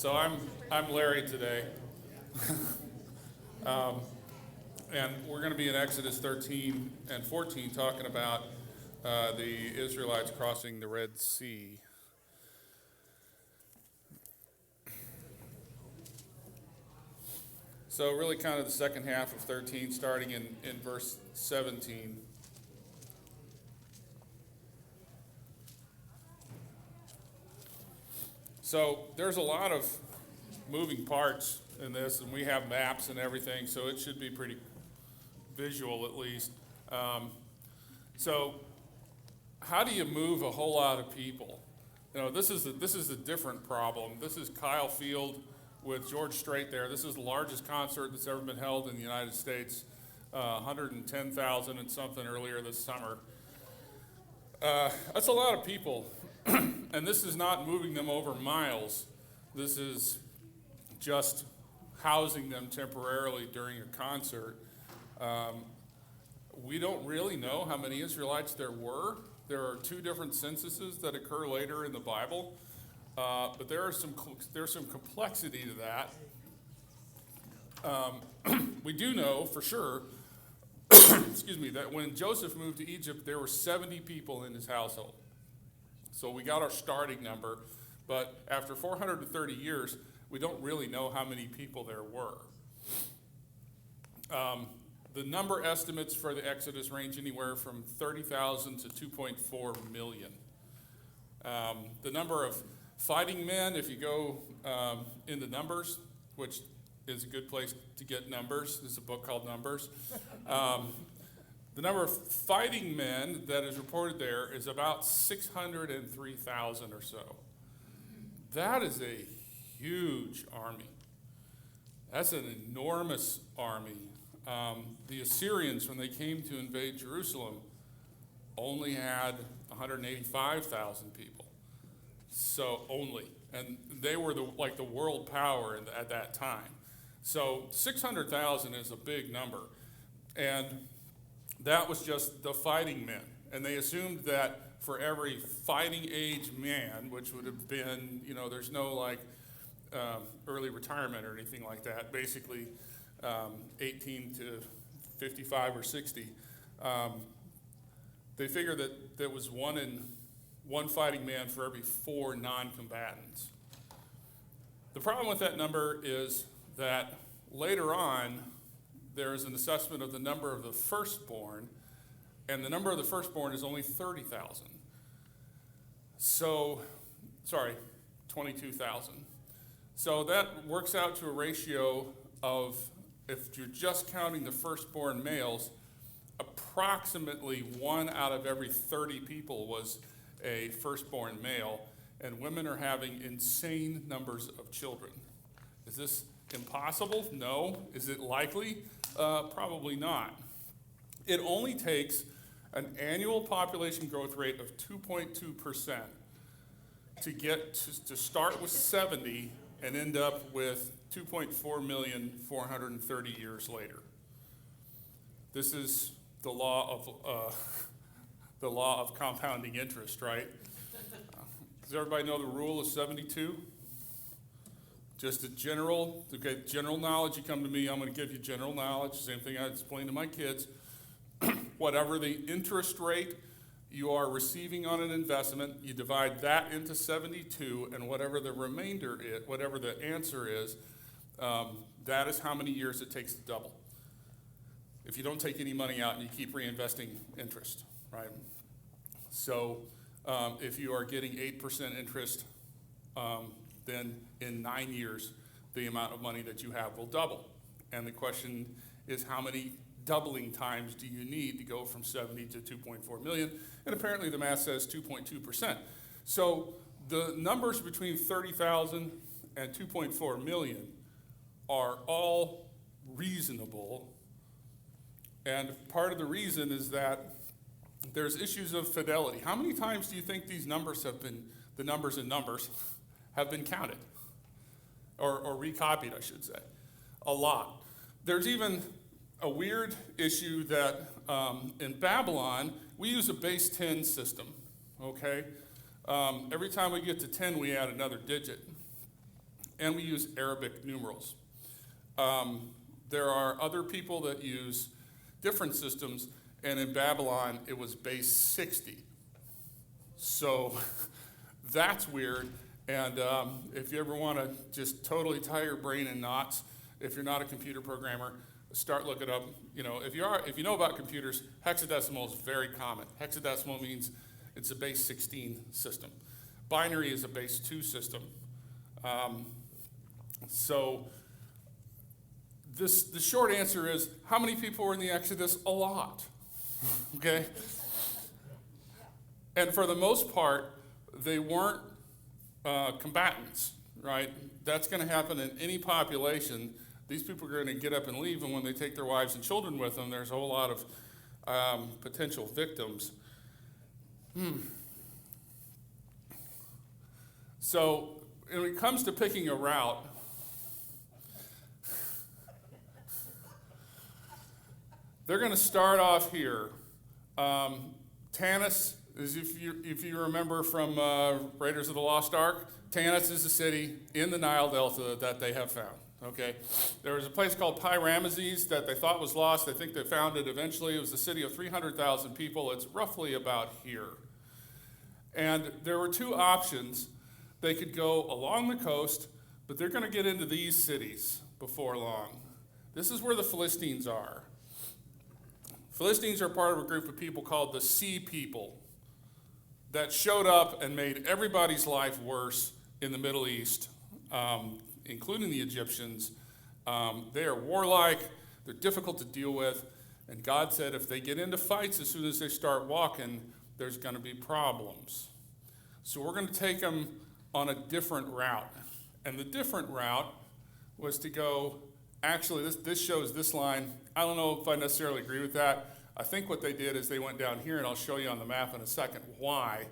So I'm Larry today, and we're going to be in Exodus 13 and 14 talking about the Israelites crossing the Red Sea. So really kind of the second half of 13, starting in verse 17. So there's a lot of moving parts in this, and we have maps and everything, so it should be pretty visual at least. So how do you move a whole lot of people? You know, this is a different problem. This is Kyle Field with George Strait there. This is the largest concert that's ever been held in the United States, 110,000 and something earlier this summer. That's a lot of people. And this is not moving them over miles. This is just housing them temporarily during a concert. We don't really know how many Israelites there were. There are two different censuses that occur later in the Bible, but there's some complexity to that. We do know for sure, excuse me, that when Joseph moved to Egypt, there were 70 people in his household. So we got our starting number, but after 430 years, we don't really know how many people there were. The number estimates for the Exodus range anywhere from 30,000 to 2.4 million. The number of fighting men, if you go into Numbers, which is a good place to get numbers, there's a book called Numbers. The number of fighting men that is reported there is about 603,000 or so. That is a huge army. That's an enormous army. The Assyrians, when they came to invade Jerusalem, only had 185,000 people. So only. And they were the world power at that time. So 600,000 is a big number. And that was just the fighting men. And they assumed that for every fighting age man, which would have been, there's no early retirement or anything like that, basically 18 to 55 or 60, they figured that there was one fighting man for every 4 non-combatants. The problem with that number is that later on, there is an assessment of the number of the firstborn, and the number of the firstborn is only 30,000. So, 22,000. So that works out to a ratio of, if you're just counting the firstborn males, approximately 1 out of every 30 people was a firstborn male, and women are having insane numbers of children. Is this impossible? No. Is it likely? Probably not. It only takes an annual population growth rate of 2.2% to start with 70 and end up with 2.4 million 430 years later. This is the law of compounding interest, right? Does everybody know the rule of 72? Just a general knowledge. You come to me, I'm going to give you general knowledge. Same thing I explain to my kids. Whatever the interest rate you are receiving on an investment, you divide that into 72, and whatever the remainder is, whatever the answer is, that is how many years it takes to double. If you don't take any money out and you keep reinvesting interest, right? So if you are getting 8% interest, then in 9 years, the amount of money that you have will double. And the question is, how many doubling times do you need to go from 70 to 2.4 million? And apparently the math says 2.2%. So the numbers between 30,000 and 2.4 million are all reasonable. And part of the reason is that there's issues of fidelity. How many times do you think these numbers have been, the numbers in numbers, have been counted? Or recopied, I should say. A lot. There's even a weird issue that in Babylon, we use a base 10 system, okay? Every time we get to 10, we add another digit. and we use Arabic numerals. There are other people that use different systems, and in Babylon, it was base 60. So that's weird, and if you ever want to just totally tie your brain in knots, if you're not a computer programmer, start looking up. You know, if you know about computers, hexadecimal is very common. Hexadecimal means it's a base 16 system. Binary is a base 2 system. So the short answer is, how many people were in the Exodus? A lot. Okay? And for the most part, they weren't combatants, right? That's going to happen in any population. These people are going to get up and leave, and when they take their wives and children with them, there's a whole lot of potential victims. So when it comes to picking a route, they're going to start off here. Tanis is, if you remember from Raiders of the Lost Ark, Tanis is a city in the Nile Delta that they have found. Okay, there was a place called Pi-Ramesses that they thought was lost. They think they found it eventually. It was a city of 300,000 people. It's roughly about here. And there were two options. They could go along the coast, but they're going to get into these cities before long. This is where the Philistines are. Philistines are part of a group of people called the Sea People that showed up and made everybody's life worse in the Middle East, including the Egyptians. They are warlike, they're difficult to deal with, and God said if they get into fights as soon as they start walking, there's going to be problems. So we're going to take them on a different route. And the different route was to go, actually this shows this line. I don't know if I necessarily agree with that. I think what they did is they went down here, and I'll show you on the map in a second why.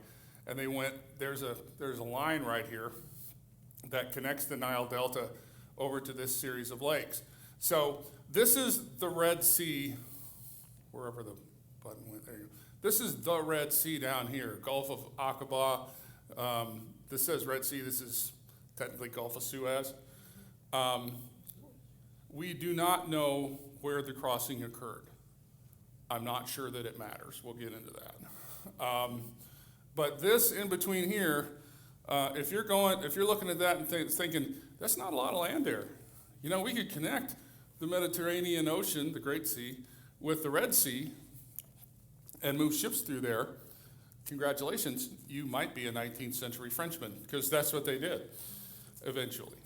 And they went, there's a line right here that connects the Nile Delta over to this series of lakes. So this is the Red Sea, wherever the button went, there you go. This is the Red Sea down here, Gulf of Aqaba. This says Red Sea, this is technically Gulf of Suez. We do not know where the crossing occurred. I'm not sure that it matters. We'll get into that. But this in between here, if you're looking at that and thinking, that's not a lot of land there. You know, we could connect the Mediterranean Ocean, the Great Sea, with the Red Sea and move ships through there. Congratulations, you might be a 19th century Frenchman, because that's what they did eventually.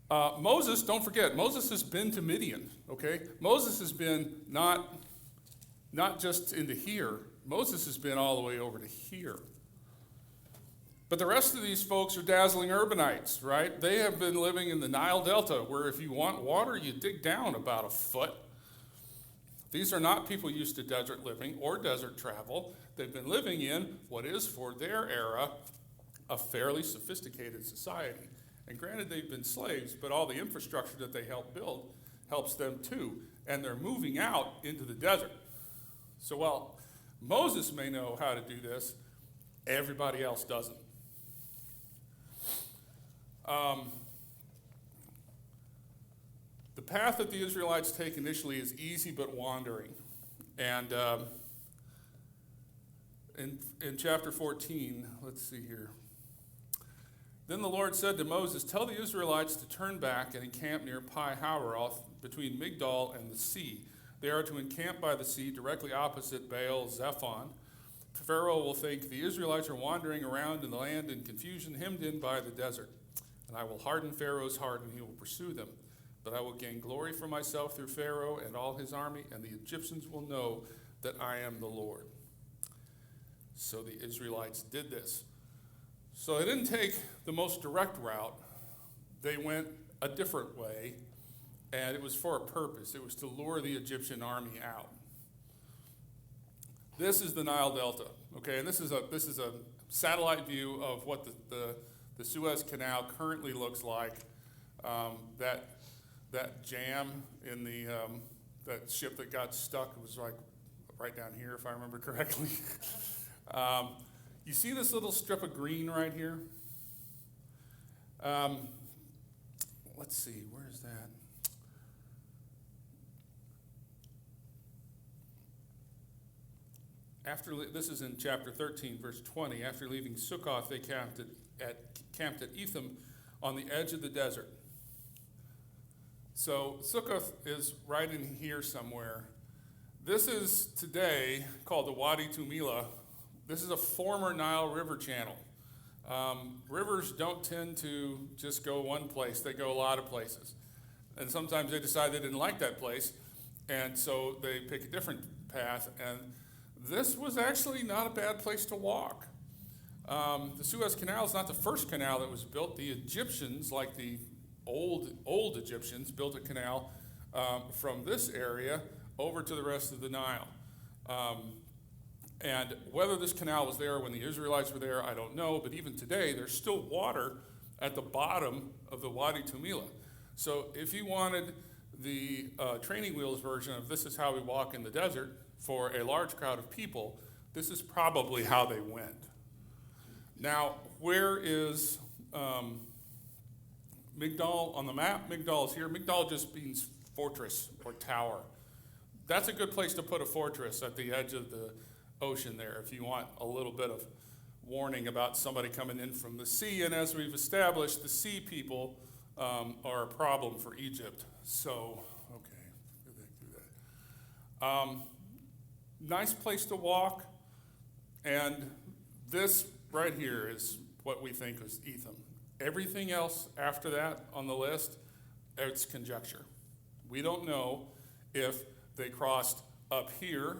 Moses, don't forget, Moses has been to Midian, okay? Moses has been not just into here, Moses has been all the way over to here. But the rest of these folks are dazzling urbanites, right? They have been living in the Nile Delta, where if you want water, you dig down about a foot. These are not people used to desert living or desert travel. They've been living in what is, for their era, a fairly sophisticated society. And granted, they've been slaves, but all the infrastructure that they help build helps them too. And they're moving out into the desert. So while Moses may know how to do this, everybody else doesn't. The path that the Israelites take initially is easy but wandering. And in chapter 14, let's see here. Then the Lord said to Moses, tell the Israelites to turn back and encamp near Pi-Hahiroth between Migdol and the sea. They are to encamp by the sea directly opposite Baal Zephon. Pharaoh will think the Israelites are wandering around in the land in confusion, hemmed in by the desert. And I will harden Pharaoh's heart, and he will pursue them. But I will gain glory for myself through Pharaoh and all his army, and the Egyptians will know that I am the Lord. So the Israelites did this. So they didn't take the most direct route. They went a different way, and it was for a purpose. It was to lure the Egyptian army out. This is the Nile Delta, okay? And this is a satellite view of what the Suez Canal currently looks like. That jam in the that ship that got stuck was like right down here, if I remember correctly. You see this little strip of green right here? Let's see, where is that? This is in chapter 13, verse 20. After leaving Sukkoth, they camped at Etham on the edge of the desert. So Sukkoth is right in here somewhere. This is today called the Wadi Tumila. This is a former Nile River channel. Rivers don't tend to just go one place. They go a lot of places. And sometimes they decide they didn't like that place, and so they pick a different path. And this was actually not a bad place to walk. The Suez Canal is not the first canal that was built. The Egyptians, like the old Egyptians, built a canal from this area over to the rest of the Nile. And whether this canal was there when the Israelites were there, I don't know. But even today, there's still water at the bottom of the Wadi Tumila. So if you wanted the training wheels version of this is how we walk in the desert for a large crowd of people, this is probably how they went. Now, where is Migdal on the map? Migdal is here. Migdal just means fortress or tower. That's a good place to put a fortress at the edge of the ocean there if you want a little bit of warning about somebody coming in from the sea. And as we've established, the sea people are a problem for Egypt. So, okay, do that. Nice place to walk. And this right here is what we think is Etham. Everything else after that on the list, it's conjecture. We don't know if they crossed up here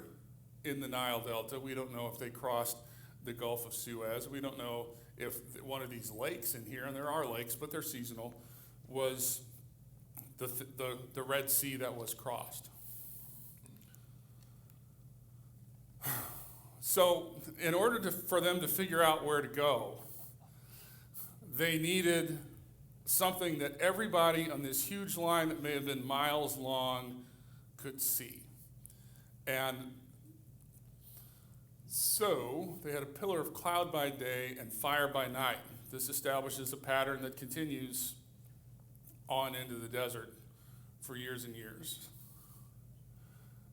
in the Nile Delta. We don't know if they crossed the Gulf of Suez. We don't know if one of these lakes in here, and there are lakes, but they're seasonal, was the Red Sea that was crossed. So in order for them to figure out where to go, they needed something that everybody on this huge line that may have been miles long could see. And so they had a pillar of cloud by day and fire by night. This establishes a pattern that continues on into the desert for years and years.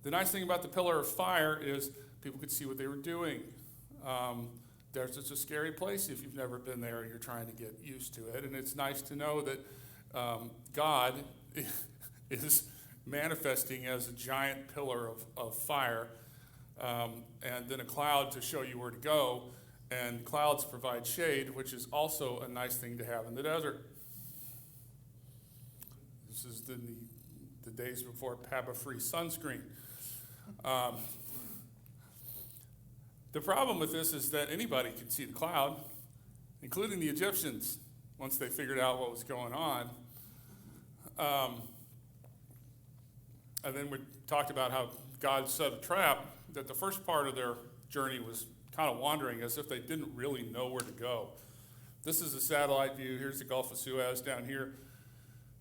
The nice thing about the pillar of fire is people could see what they were doing. There's just a scary place if you've never been there and you're trying to get used to it. And it's nice to know that God is manifesting as a giant pillar of fire, and then a cloud to show you where to go. And clouds provide shade, which is also a nice thing to have in the desert. This is the days before PABA-free sunscreen. The problem with this is that anybody could see the cloud, including the Egyptians, once they figured out what was going on. And then we talked about how God set a trap, that the first part of their journey was kind of wandering as if they didn't really know where to go. This is a satellite view. Here's the Gulf of Suez down here.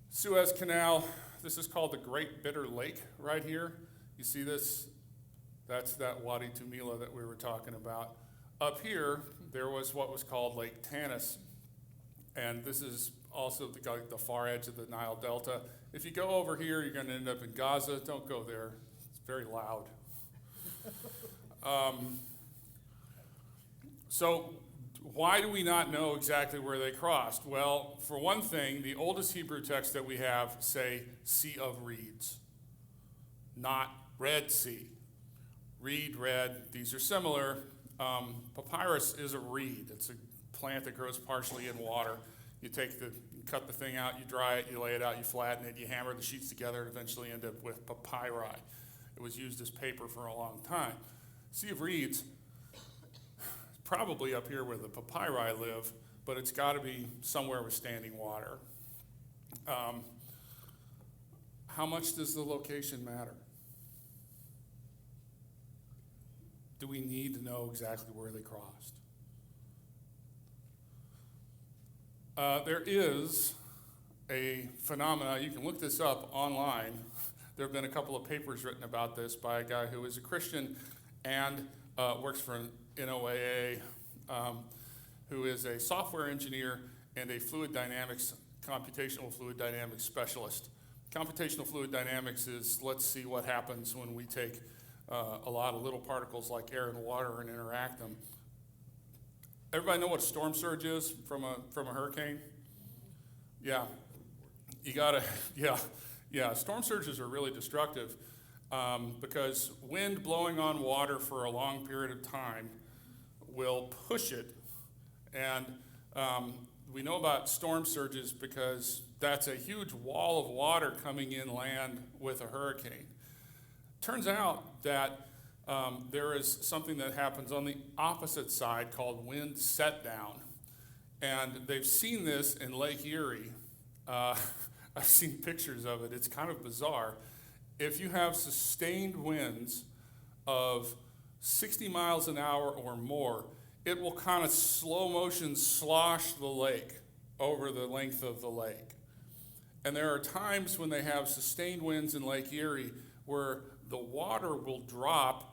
Suez Canal, this is called the Great Bitter Lake right here. You see this? That's that Wadi Tumila that we were talking about. Up here, there was what was called Lake Tanis. And this is also the far edge of the Nile Delta. If you go over here, you're going to end up in Gaza. Don't go there. It's very loud. So why do we not know exactly where they crossed? Well, for one thing, the oldest Hebrew texts that we have say Sea of Reeds, not Red Sea. Reed, red, these are similar. Papyrus is a reed. It's a plant that grows partially in water. You cut the thing out, you dry it, you lay it out, you flatten it, you hammer the sheets together, and eventually end up with papyri. It was used as paper for a long time. Sea of Reeds, probably up here where the papyri live, but it's got to be somewhere with standing water. How much does the location matter? Do we need to know exactly where they crossed? There is a phenomena, you can look this up online. There have been a couple of papers written about this by a guy who is a Christian and works for an NOAA, who is a software engineer and a computational fluid dynamics specialist. Computational fluid dynamics is, let's see what happens when we take a lot of little particles like air and water and interact them. Everybody know what a storm surge is from a hurricane? Yeah, you gotta, yeah. Storm surges are really destructive because wind blowing on water for a long period of time will push it, and we know about storm surges because that's a huge wall of water coming inland with a hurricane. Turns out that there is something that happens on the opposite side called wind set down. And they've seen this in Lake Erie. I've seen pictures of it. It's kind of bizarre. If you have sustained winds of 60 miles an hour or more, it will kind of slow motion slosh the lake over the length of the lake. And there are times when they have sustained winds in Lake Erie where the water will drop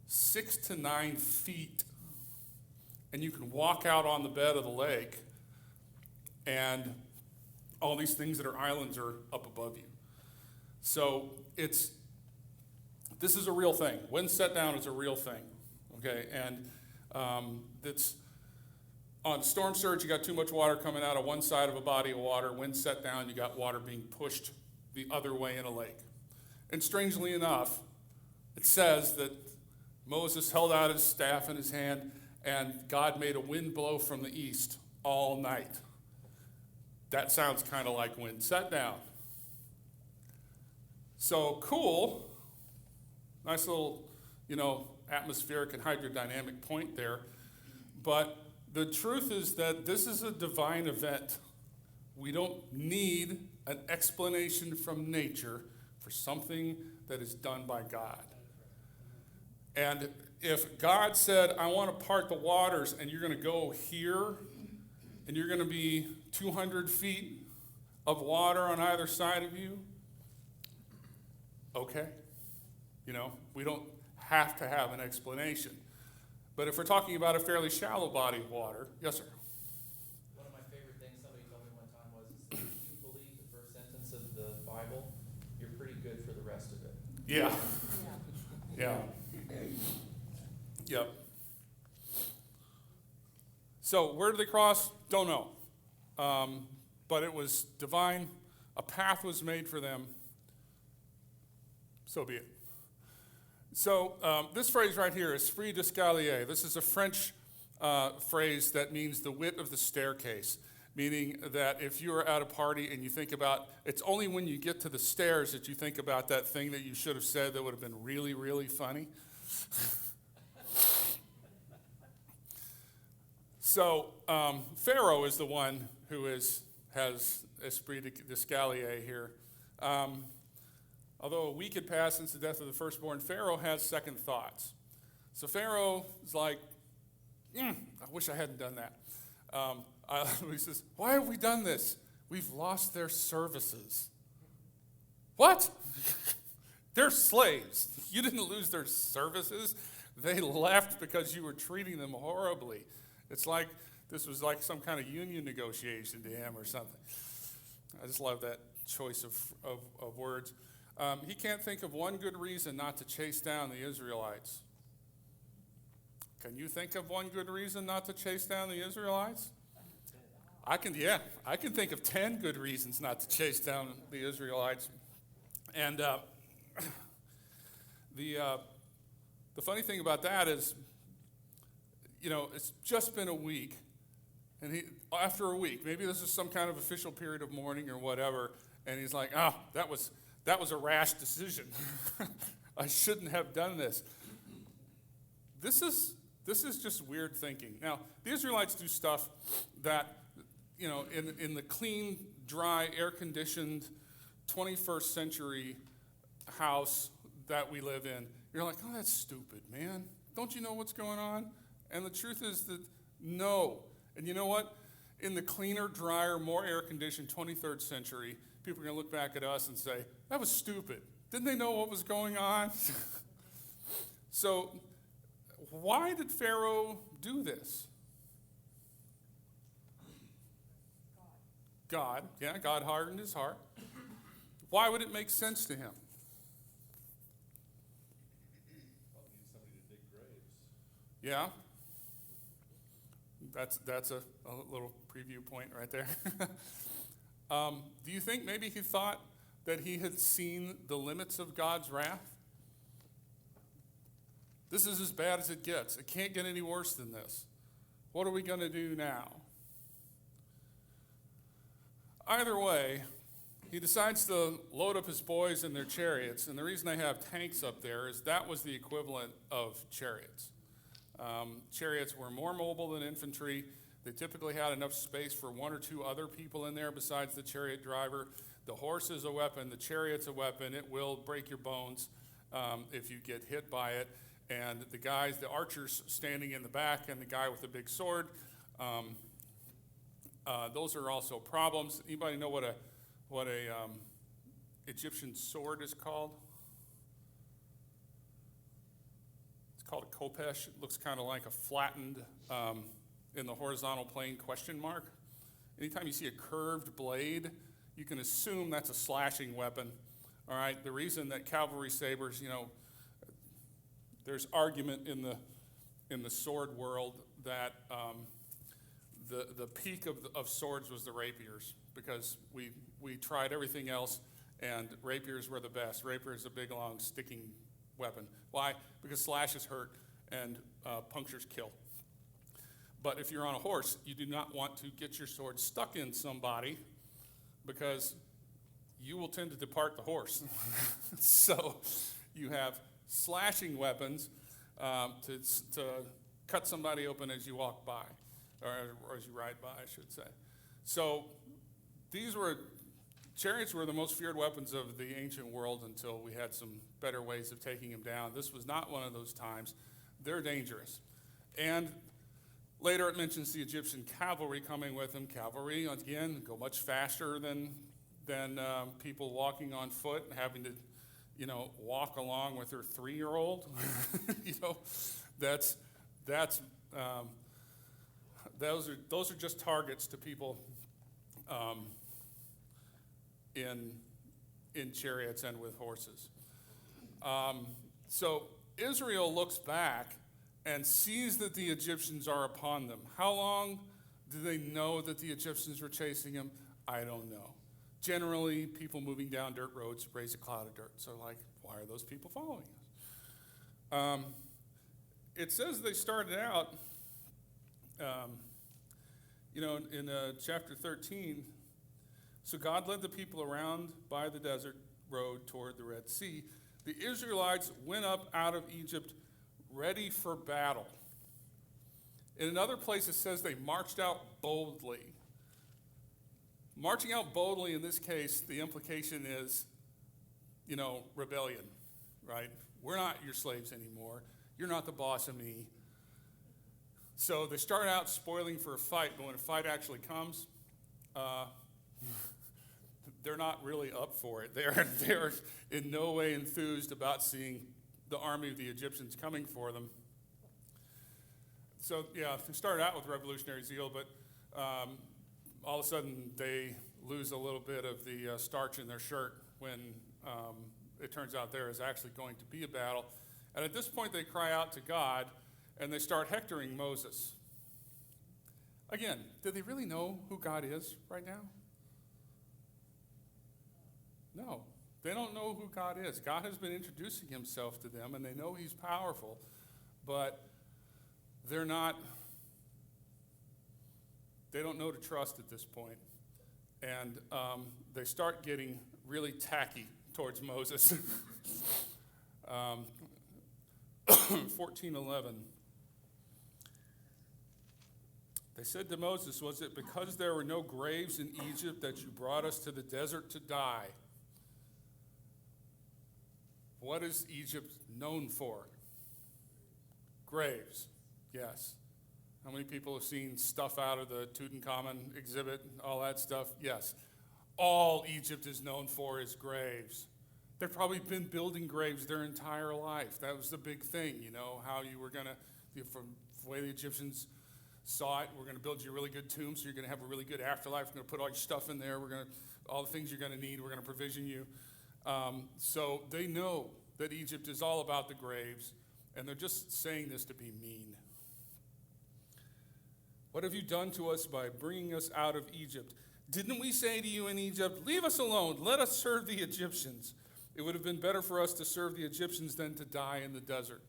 6 to 9 feet, and you can walk out on the bed of the lake, and all these things that are islands are up above you. So this is a real thing. Wind set down is a real thing, okay? And it's on storm surge, you got too much water coming out of one side of a body of water. Wind set down, you got water being pushed the other way in a lake. And strangely enough, it says that Moses held out his staff in his hand, and God made a wind blow from the east all night. That sounds kind of like wind set down. So cool, nice little, atmospheric and hydrodynamic point there. But the truth is that this is a divine event. We don't need an explanation from nature for something that is done by God. And if God said, I want to part the waters, and you're going to go here, and you're going to be 200 feet of water on either side of you, okay. We don't have to have an explanation. But if we're talking about a fairly shallow body of water, yes, sir? One of my favorite things somebody told me one time was, if you believe the first sentence of the Bible, you're pretty good for the rest of it. Yeah. Yeah. Yep. So where did they cross? Don't know. But it was divine. A path was made for them. So be it. So this phrase right here, esprit d'escalier. This is a French phrase that means the width of the staircase, meaning that if you're at a party and you think about, it's only when you get to the stairs that you think about that thing that you should have said that would have been really, really funny. So Pharaoh is the one who has esprit d'escalier here. Although a week had passed since the death of the firstborn, Pharaoh has second thoughts. So Pharaoh is like, I wish I hadn't done that. He says, why have we done this? We've lost their services. What? They're slaves. You didn't lose their services. They left because you were treating them horribly. It's like this was like some kind of union negotiation to him or something. I just love that choice of words. He can't think of one good reason not to chase down the Israelites. Can you think of one good reason not to chase down the Israelites? I can think of 10 good reasons not to chase down the Israelites. And the funny thing about that is, it's just been a week, and after a week, maybe this is some kind of official period of mourning or whatever, and he's like, that was a rash decision. I shouldn't have done this. This is just weird thinking. Now, the Israelites do stuff that, in the clean, dry, air-conditioned 21st century house that we live in. You're like, oh, that's stupid, man. Don't you know what's going on? And the truth is that no. And you know what? In the cleaner, drier, more air-conditioned 23rd century, people are going to look back at us and say, that was stupid. Didn't they know what was going on? So why did Pharaoh do this? God. Yeah, God hardened his heart. Why would it make sense to him? Probably need somebody to dig graves. Yeah. That's a little preview point right there. Do you think maybe he thought that he had seen the limits of God's wrath? This is as bad as it gets. It can't get any worse than this. What are we going to do now? Either way, he decides to load up his boys in their chariots, and the reason they have tanks up there is that was the equivalent of chariots. Chariots were more mobile than infantry. They typically had enough space for one or two other people in there besides the chariot driver. The horse is a weapon. The chariot's a weapon. It will break your bones if you get hit by it. And the archers standing in the back and the guy with the big sword, those are also problems. Anybody know what a Egyptian sword is called? It's called a khopesh. It looks kind of like a flattened, in the horizontal plane question mark. Anytime you see a curved blade, you can assume that's a slashing weapon. All right. The reason that cavalry sabers, there's argument in the sword world that the peak of swords was the rapiers, because we tried everything else and rapiers were the best. Rapier is a big, long, sticking weapon. Why? Because slashes hurt and punctures kill. But if you're on a horse, you do not want to get your sword stuck in somebody, because you will tend to depart the horse. So you have slashing weapons to cut somebody open as you walk by, or as you ride by, I should say. So chariots were the most feared weapons of the ancient world until we had some better ways of taking them down. This was not one of those times. They're dangerous. And later it mentions the Egyptian cavalry coming with them. Cavalry, again, go much faster than people walking on foot and having to walk along with her 3-year-old. Those are just targets to people in chariots and with horses. So Israel looks back and sees that the Egyptians are upon them. How long do they know that the Egyptians were chasing them? I don't know. Generally, people moving down dirt roads raise a cloud of dirt. So, why are those people following us? It says they started out, in chapter 13. So God led the people around by the desert road toward the Red Sea. The Israelites went up out of Egypt ready for battle. In another place, it says they marched out boldly. Marching out boldly in this case, the implication is, rebellion, right? We're not your slaves anymore. You're not the boss of me. So they start out spoiling for a fight, but when a fight actually comes, they're not really up for it. They're in no way enthused about seeing the army of the Egyptians coming for them. So, they started out with revolutionary zeal, but all of a sudden they lose a little bit of the starch in their shirt when it turns out there is actually going to be a battle. And at this point they cry out to God and they start hectoring Moses. Again, do they really know who God is right now? No, they don't know who God is. God has been introducing himself to them and they know he's powerful, but they don't know to trust at this point. And they start getting really tacky towards Moses. 14:11. They said to Moses, "Was it because there were no graves in Egypt that you brought us to the desert to die?" What is Egypt known for? Graves. Yes. How many people have seen stuff out of the Tutankhamun exhibit, all that stuff? Yes. All Egypt is known for is graves. They've probably been building graves their entire life. That was the big thing, how you were going to, from the way the Egyptians saw it. We're going to build you a really good tomb, so you're going to have a really good afterlife. We're going to put all your stuff in there. All the things you're going to need, we're going to provision you. So they know that Egypt is all about the graves, and they're just saying this to be mean. What have you done to us by bringing us out of Egypt? Didn't we say to you in Egypt, leave us alone, let us serve the Egyptians? It would have been better for us to serve the Egyptians than to die in the desert.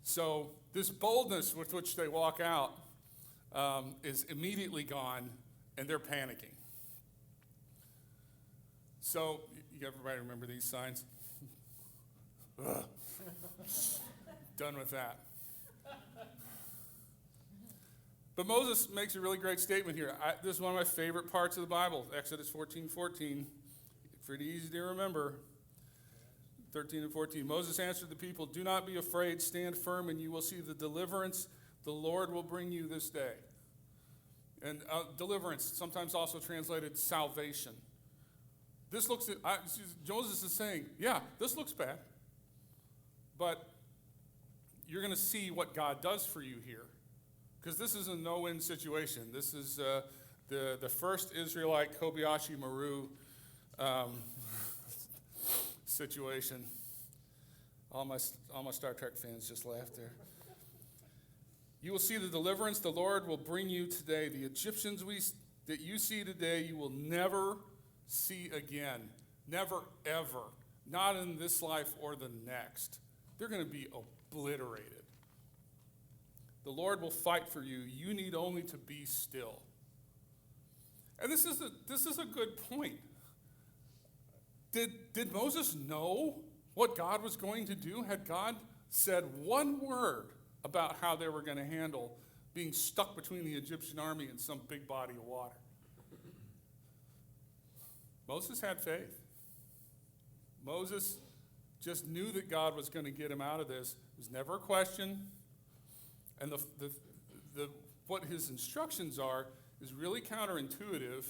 So this boldness with which they walk out is immediately gone, and they're panicking. So, you everybody remember these signs? Ugh. Done with that. But Moses makes a really great statement here. This is one of my favorite parts of the Bible, Exodus 14:14. Pretty easy to remember. 13 and 14. Moses answered the people, do not be afraid, stand firm, and you will see the deliverance the Lord will bring you this day. And deliverance, sometimes also translated salvation. This looks at, Moses is saying, yeah, this looks bad, but you're going to see what God does for you here. Because this is a no-win situation. This is the first Israelite Kobayashi Maru situation. All my Star Trek fans just laughed there. You will see the deliverance the Lord will bring you today. The Egyptians that you see today, you will never see again. Never, ever. Not in this life or the next. They're going to be obliterated. The Lord will fight for you. You need only to be still. And this is a good point. Did Moses know what God was going to do? Had God said one word about how they were going to handle being stuck between the Egyptian army and some big body of water? Moses had faith. Moses just knew that God was going to get him out of this. It was never a question. And what his instructions are is really counterintuitive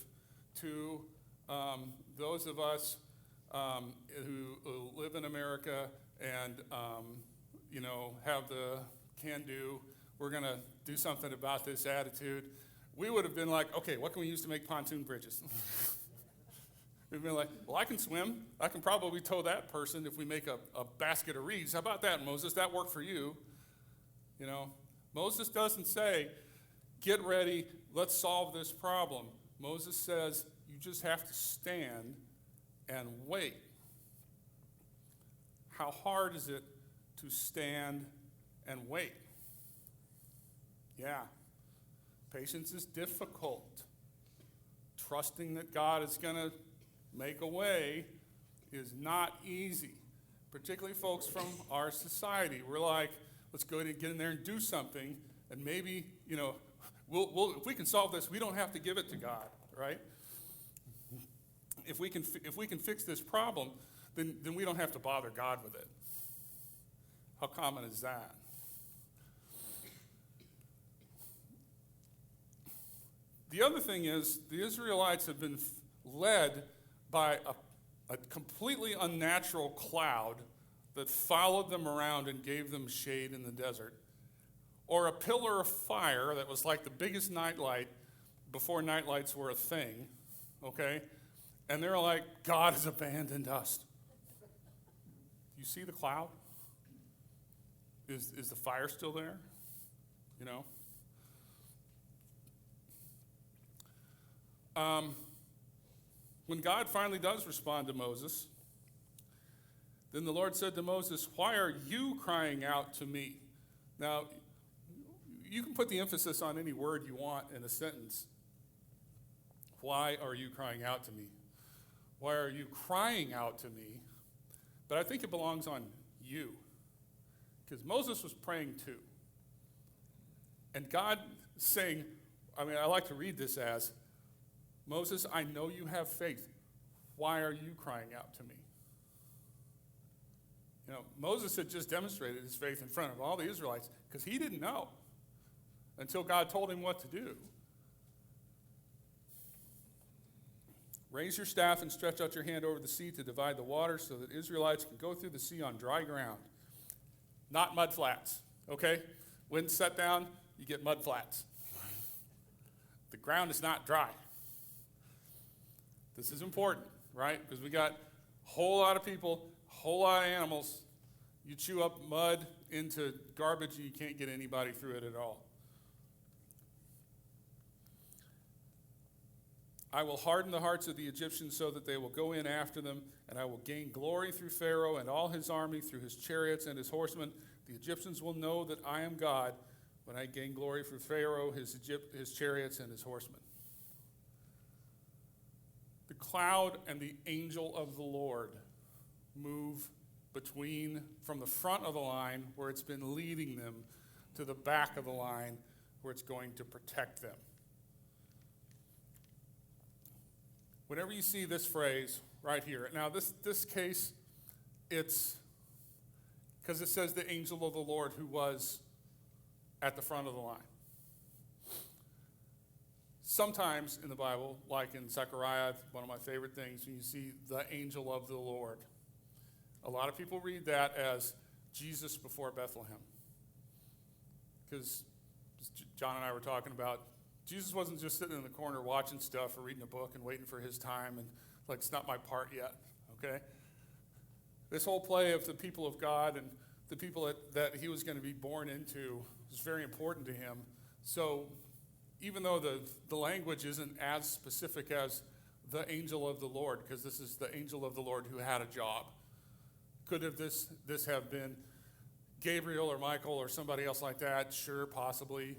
to those of us who live in America and have the can-do. We're going to do something about this attitude. We would have been like, okay, what can we use to make pontoon bridges? We've been like, well, I can swim. I can probably tow that person if we make a basket of reeds. How about that, Moses? That worked for you. Moses doesn't say, get ready, let's solve this problem. Moses says, you just have to stand and wait. How hard is it to stand and wait? Yeah, patience is difficult. Trusting that God is going to make a way is not easy, particularly folks from our society. We're like, let's go ahead and get in there and do something, and maybe, we'll if we can solve this, we don't have to give it to God, right? If we can fix this problem, then we don't have to bother God with it. How common is that? The other thing is, the Israelites have been led by a completely unnatural cloud that followed them around and gave them shade in the desert, or a pillar of fire that was like the biggest nightlight before nightlights were a thing, okay? And they're like, God has abandoned us. You see the cloud? Is the fire still there? When God finally does respond to Moses, then the Lord said to Moses, why are you crying out to me? Now, you can put the emphasis on any word you want in a sentence. Why are you crying out to me? Why are you crying out to me? But I think it belongs on you, because Moses was praying too. And God saying, I like to read this as, Moses, I know you have faith. Why are you crying out to me? Moses had just demonstrated his faith in front of all the Israelites because he didn't know until God told him what to do. Raise your staff and stretch out your hand over the sea to divide the water so that Israelites can go through the sea on dry ground, not mud flats, okay? Wind set down, you get mud flats. The ground is not dry. This is important, right? Because we got a whole lot of people, a whole lot of animals. You chew up mud into garbage and you can't get anybody through it at all. I will harden the hearts of the Egyptians so that they will go in after them, and I will gain glory through Pharaoh and all his army, through his chariots and his horsemen. The Egyptians will know that I am God when I gain glory through Pharaoh, his chariots, and his horsemen. The cloud and the angel of the Lord move from the front of the line, where it's been leading them, to the back of the line, where it's going to protect them. Whenever you see this phrase right here, now this case, it's because it says the angel of the Lord who was at the front of the line. Sometimes in the Bible, like in Zechariah, one of my favorite things, when you see the angel of the Lord, a lot of people read that as Jesus before Bethlehem. Because John and I were talking about, Jesus wasn't just sitting in the corner watching stuff or reading a book and waiting for his time and like, it's not my part yet, okay? This whole play of the people of God and the people that he was going to be born into was very important to him. So even though the language isn't as specific as the angel of the Lord, because this is the angel of the Lord who had a job, could have this have been Gabriel or Michael or somebody else like that? Sure, possibly.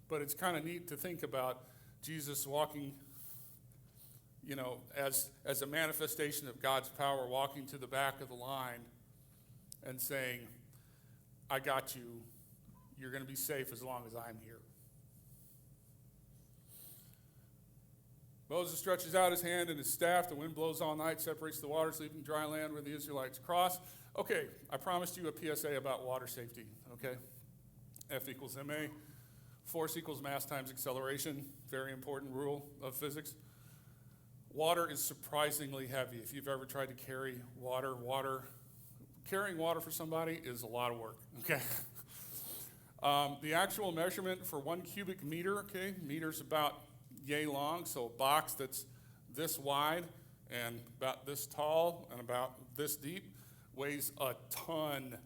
But it's kind of neat to think about Jesus walking, as a manifestation of God's power, walking to the back of the line and saying, I got you. You're going to be safe as long as I'm here. Moses stretches out his hand and his staff. The wind blows all night, separates the waters, leaving dry land where the Israelites cross. Okay, I promised you a PSA about water safety, okay? F equals ma. Force equals mass times acceleration. Very important rule of physics. Water is surprisingly heavy. If you've ever tried to carry carrying water for somebody is a lot of work, okay? The actual measurement for 1 cubic meter, okay, meter's about yay long, so a box that's this wide and about this tall and about this deep weighs a ton,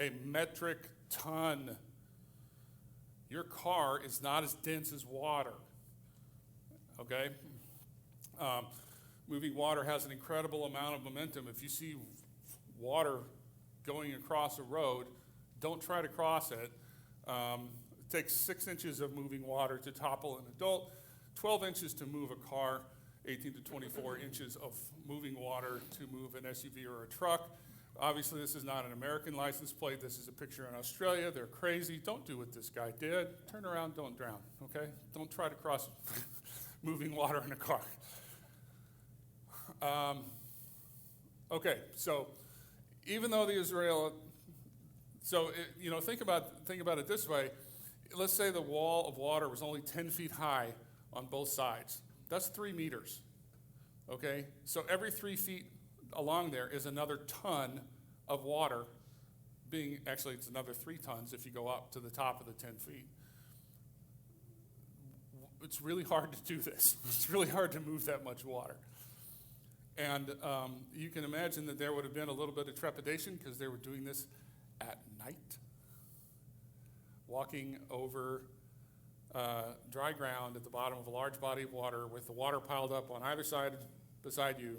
a metric ton. Your car is not as dense as water, okay? Moving water has an incredible amount of momentum. If you see water going across a road, don't try to cross it. It takes 6 inches of moving water to topple an adult, 12 inches to move a car, 18 to 24 inches of moving water to move an SUV or a truck. Obviously, this is not an American license plate. This is a picture in Australia. They're crazy. Don't do what this guy did. Turn around, don't drown, okay? Don't try to cross moving water in a car. Okay, so even though think about it this way. Let's say the wall of water was only 10 feet high on both sides. That's 3 meters, okay? So every 3 feet along there is another ton of water it's another 3 tons if you go up to the top of the 10 feet. It's really hard to do this. It's really hard to move that much water. And you can imagine that there would have been a little bit of trepidation because they were doing this at night, walking over dry ground at the bottom of a large body of water with the water piled up on either side beside you,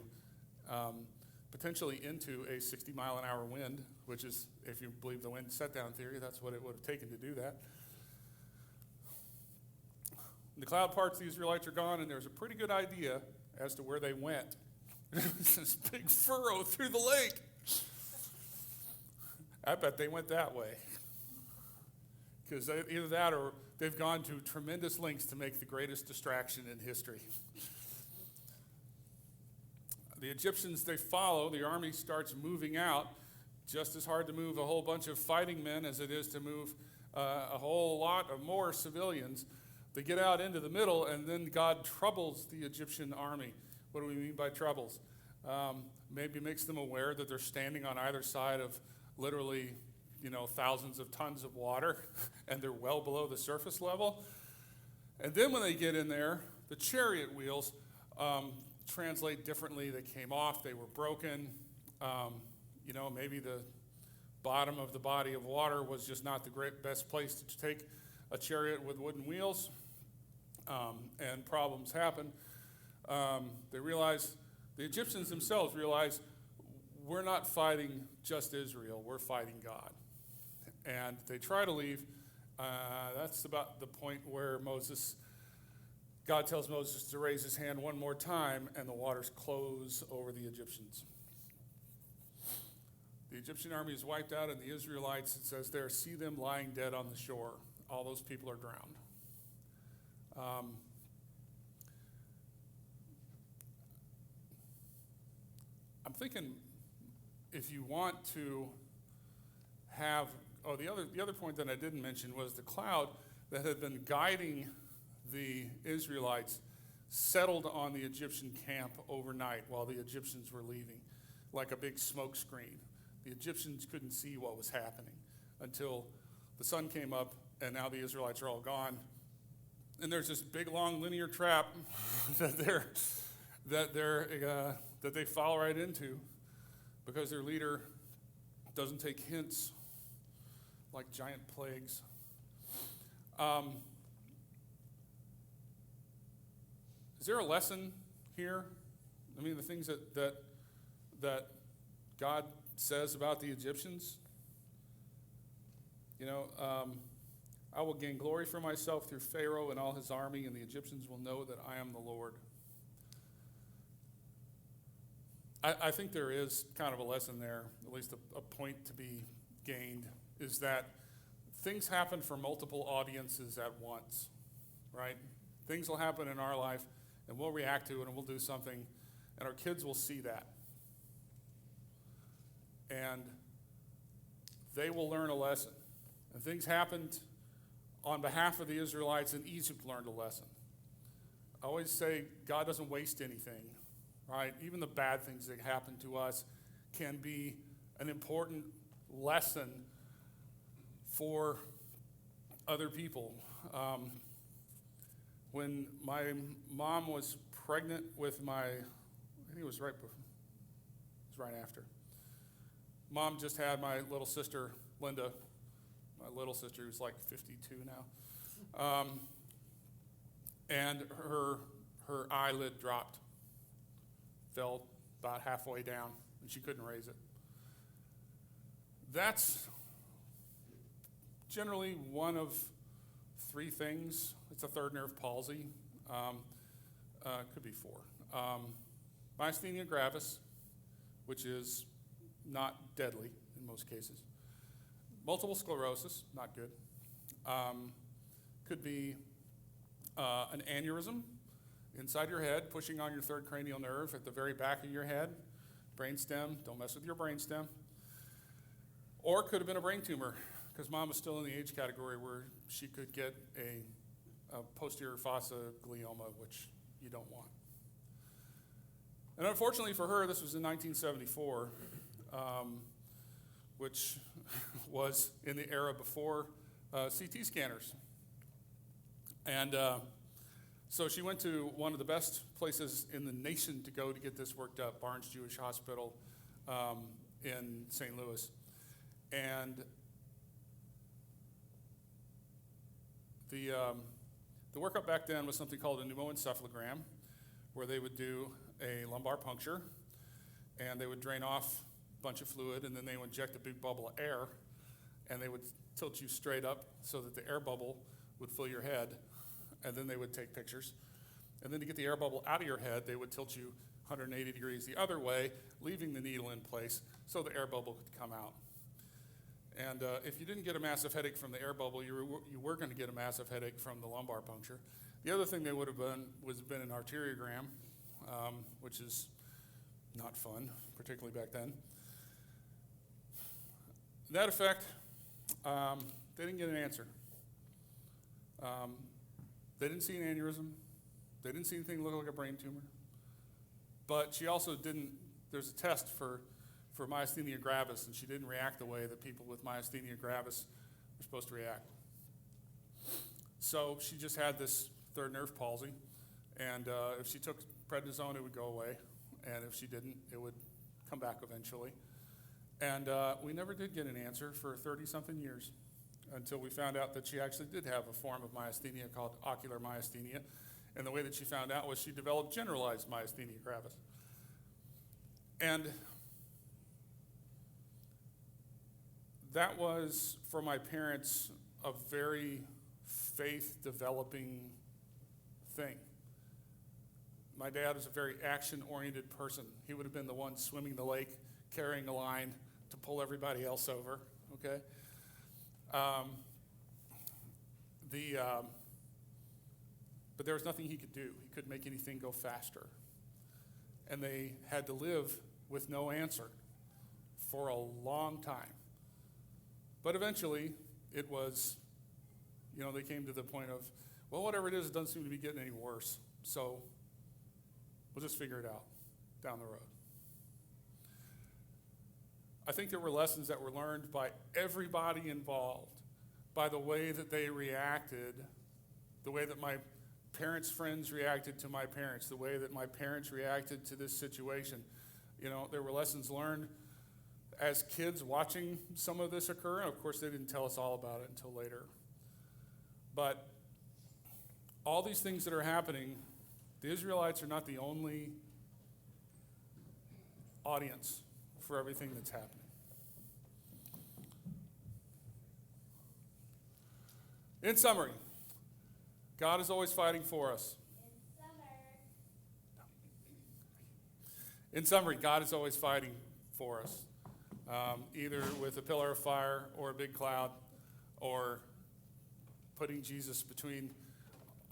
potentially into a 60-mile-an-hour wind, which is, if you believe the wind set-down theory, that's what it would have taken to do that. The cloud parts, the Israelites are gone, and there's a pretty good idea as to where they went. There's this big furrow through the lake. I bet they went that way. Because either that or they've gone to tremendous lengths to make the greatest distraction in history. The Egyptians, they follow. The army starts moving out. Just as hard to move a whole bunch of fighting men as it is to move a whole lot of more civilians. They get out into the middle, and then God troubles the Egyptian army. What do we mean by troubles? Maybe makes them aware that they're standing on either side of literally, thousands of tons of water, and they're well below the surface level. And then when they get in there, the chariot wheels translate differently. They came off, they were broken. Maybe the bottom of the body of water was just not the best place to take a chariot with wooden wheels, and problems happen. The Egyptians themselves realize, we're not fighting just Israel, we're fighting God. And they try to leave. That's about the point where God tells Moses to raise his hand one more time, and the waters close over the Egyptians. The Egyptian army is wiped out, and the Israelites, it says there, see them lying dead on the shore. All those people are drowned. I'm thinking, if you want to have, the other point that I didn't mention was the cloud that had been guiding the Israelites settled on the Egyptian camp overnight while the Egyptians were leaving, like a big smoke screen. The Egyptians couldn't see what was happening until the sun came up, and now the Israelites are all gone. And there's this big, long, linear trap that they fall right into, because their leader doesn't take hints like giant plagues. Is there a lesson here? I mean, the things that God says about the Egyptians. I will gain glory for myself through Pharaoh and all his army, and the Egyptians will know that I am the Lord. I think there is kind of a lesson there, at least a point to be gained, is that things happen for multiple audiences at once, right? Things will happen in our life, and we'll react to it, and we'll do something, and our kids will see that. And they will learn a lesson. And things happened on behalf of the Israelites, and Egypt learned a lesson. I always say God doesn't waste anything, right? Even the bad things that happen to us can be an important lesson for other people. When my mom was pregnant with I think it was right after. Mom just had my little sister, Linda, my little sister who's like 52 now. And her eyelid dropped, fell about halfway down, and she couldn't raise it. That's generally one of three things. It's a third nerve palsy. Could be four. Myasthenia gravis, which is not deadly in most cases. Multiple sclerosis, not good. Could be an aneurysm inside your head, pushing on your third cranial nerve at the very back of your head. Brainstem, don't mess with your brainstem. Or it could have been a brain tumor, because mom was still in the age category where she could get a posterior fossa glioma, which you don't want. And unfortunately for her, this was in 1974, which was in the era before CT scanners. And so she went to one of the best places in the nation to go to get this worked up, Barnes Jewish Hospital in St. Louis. And the workup back then was something called a pneumoencephalogram, where they would do a lumbar puncture, and they would drain off a bunch of fluid, and then they would inject a big bubble of air, and they would tilt you straight up so that the air bubble would fill your head, and then they would take pictures. And then to get the air bubble out of your head, they would tilt you 180 degrees the other way, leaving the needle in place so the air bubble could come out. And if you didn't get a massive headache from the air bubble, you were going to get a massive headache from the lumbar puncture. The other thing they would have been an arteriogram, which is not fun, particularly back then. That effect, they didn't get an answer. They didn't see an aneurysm. They didn't see anything that looked like a brain tumor. But she also there's a test for myasthenia gravis, and she didn't react the way that people with myasthenia gravis are supposed to react. So she just had this third nerve palsy. And if she took prednisone, it would go away. And if she didn't, it would come back eventually. And we never did get an answer for 30-something years until we found out that she actually did have a form of myasthenia called ocular myasthenia. And the way that she found out was she developed generalized myasthenia gravis. And that was, for my parents, a very faith-developing thing. My dad is a very action-oriented person. He would have been the one swimming the lake, carrying a line to pull everybody else over, okay? But there was nothing he could do. He couldn't make anything go faster. And they had to live with no answer for a long time. But eventually, it was, they came to the point of, well, whatever it is, it doesn't seem to be getting any worse. So we'll just figure it out down the road. I think there were lessons that were learned by everybody involved, by the way that they reacted, the way that my parents' friends reacted to my parents, the way that my parents reacted to this situation. There were lessons learned as kids watching some of this occur. And of course, they didn't tell us all about it until later. But all these things that are happening, the Israelites are not the only audience for everything that's happening. In summary, God is always fighting for us. In summary, God is always fighting for us, either with a pillar of fire or a big cloud, or putting Jesus between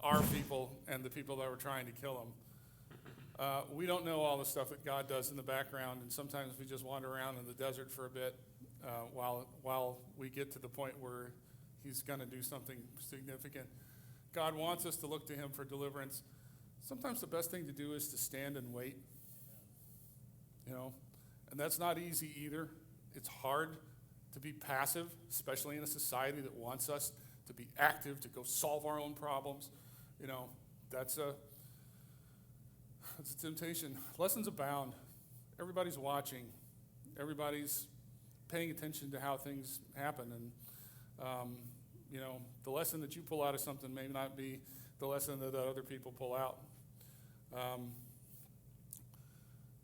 our people and the people that were trying to kill him. We don't know all the stuff that God does in the background, and sometimes we just wander around in the desert for a bit while we get to the point where he's going to do something significant. God wants us to look to him for deliverance. Sometimes the best thing to do is to stand and wait. And that's not easy either. It's hard to be passive, especially in a society that wants us to be active, to go solve our own problems. That's a temptation. Lessons abound. Everybody's watching. Everybody's paying attention to how things happen. And, the lesson that you pull out of something may not be the lesson that other people pull out.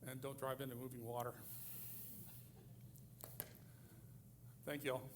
And don't drive into moving water. Thank you all.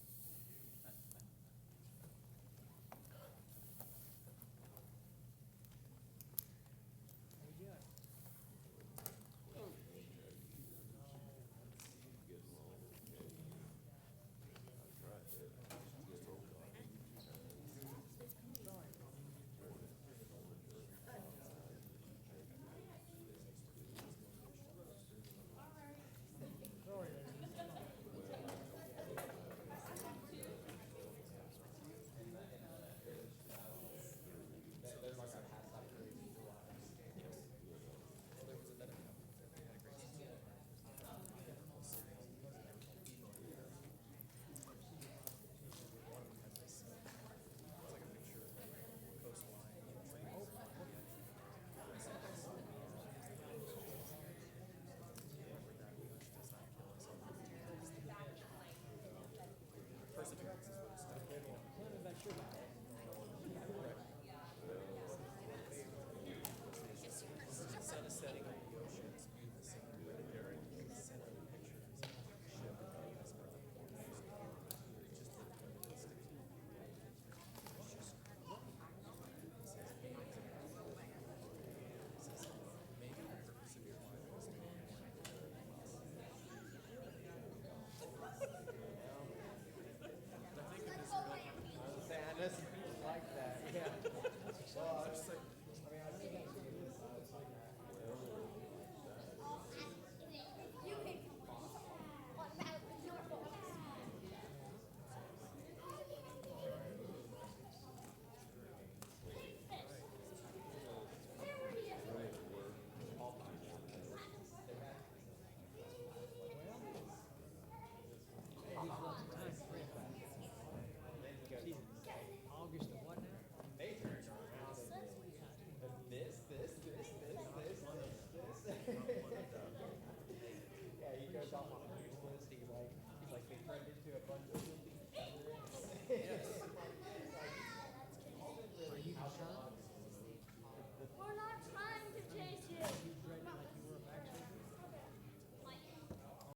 turned into a bunch of